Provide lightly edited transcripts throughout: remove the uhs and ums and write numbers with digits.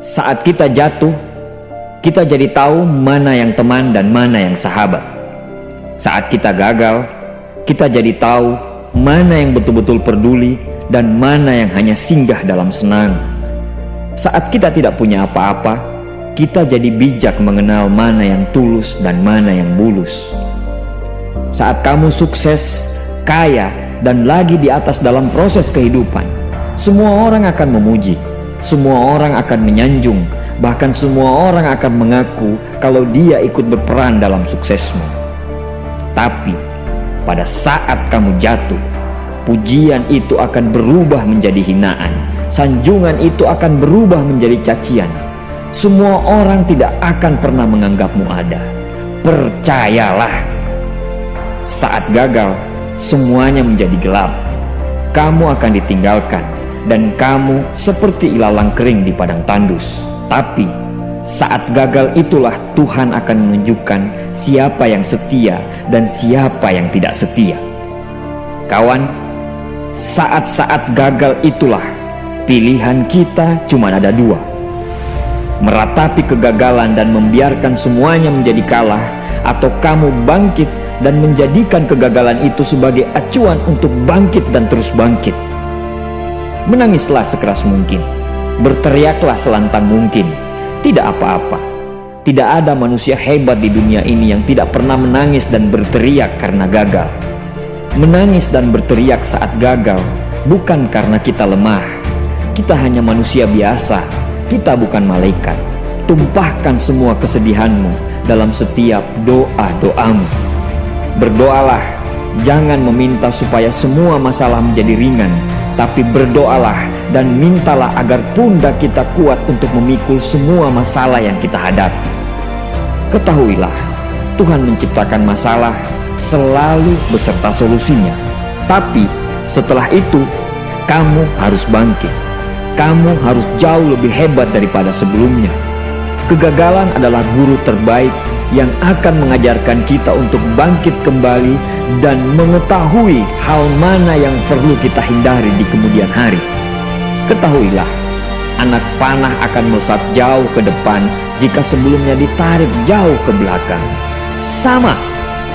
Saat kita jatuh, kita jadi tahu mana yang teman dan mana yang sahabat. Saat kita gagal, kita jadi tahu mana yang betul-betul peduli dan mana yang hanya singgah dalam senang. Saat kita tidak punya apa-apa, kita jadi bijak mengenal mana yang tulus dan mana yang bulus. Saat kamu sukses, kaya, dan lagi di atas dalam proses kehidupan, semua orang akan memuji. Semua orang akan menyanjung, bahkan semua orang akan mengaku kalau dia ikut berperan dalam suksesmu. Tapi pada saat kamu jatuh, pujian itu akan berubah menjadi hinaan, sanjungan itu akan berubah menjadi cacian. Semua orang tidak akan pernah menganggapmu ada. Percayalah, saat gagal, semuanya menjadi gelap. Kamu akan ditinggalkan, dan kamu seperti ilalang kering di padang tandus. Tapi saat gagal itulah Tuhan akan menunjukkan siapa yang setia dan siapa yang tidak setia. Kawan, saat-saat gagal itulah pilihan kita cuma ada dua: meratapi kegagalan dan membiarkan semuanya menjadi kalah, atau kamu bangkit dan menjadikan kegagalan itu sebagai acuan untuk bangkit dan terus bangkit. Menangislah sekeras mungkin, berteriaklah selantang mungkin. Tidak apa-apa. Tidak ada manusia hebat di dunia ini yang tidak pernah menangis dan berteriak karena gagal. Menangis dan berteriak saat gagal bukan karena kita lemah. Kita hanya manusia biasa. Kita bukan malaikat. Tumpahkan semua kesedihanmu dalam setiap doa-doamu. Berdoalah, jangan meminta supaya semua masalah menjadi ringan, tapi berdoalah dan mintalah agar pundak kita kuat untuk memikul semua masalah yang kita hadapi. Ketahuilah, Tuhan menciptakan masalah selalu beserta solusinya. Tapi setelah itu, kamu harus bangkit. Kamu harus jauh lebih hebat daripada sebelumnya. Kegagalan adalah guru terbaik yang akan mengajarkan kita untuk bangkit kembali dan mengetahui hal mana yang perlu kita hindari di kemudian hari. Ketahuilah, anak panah akan melesat jauh ke depan jika sebelumnya ditarik jauh ke belakang. Sama,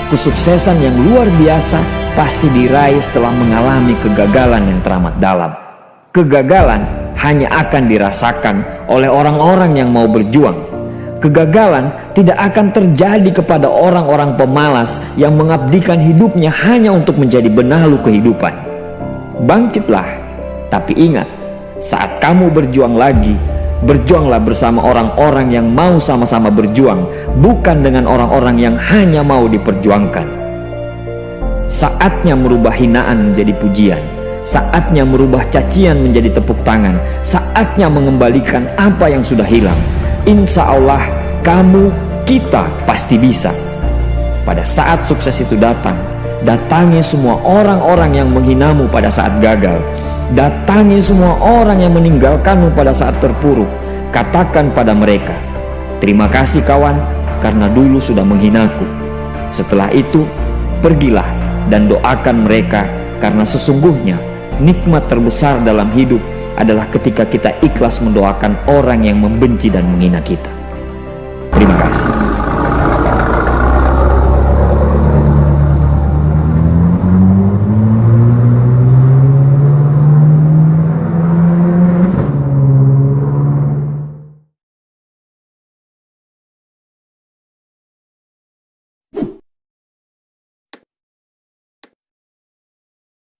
kesuksesan yang luar biasa pasti diraih setelah mengalami kegagalan yang teramat dalam. Kegagalan hanya akan dirasakan oleh orang-orang yang mau berjuang. Kegagalan tidak akan terjadi kepada orang-orang pemalas yang mengabdikan hidupnya hanya untuk menjadi benalu kehidupan. Bangkitlah, tapi ingat, saat kamu berjuang lagi, berjuanglah bersama orang-orang yang mau sama-sama berjuang, bukan dengan orang-orang yang hanya mau diperjuangkan. Saatnya merubah hinaan menjadi pujian. Saatnya merubah cacian menjadi tepuk tangan. Saatnya mengembalikan apa yang sudah hilang. Insya Allah kamu, kita pasti bisa. Pada saat sukses itu datang, datangi semua orang-orang yang menghinamu pada saat gagal. Datangi semua orang yang meninggalkanmu pada saat terpuruk. Katakan pada mereka, terima kasih kawan, karena dulu sudah menghinaku. Setelah itu, pergilah dan doakan mereka, karena sesungguhnya nikmat terbesar dalam hidup adalah ketika kita ikhlas mendoakan orang yang membenci dan menghina kita. Terima kasih.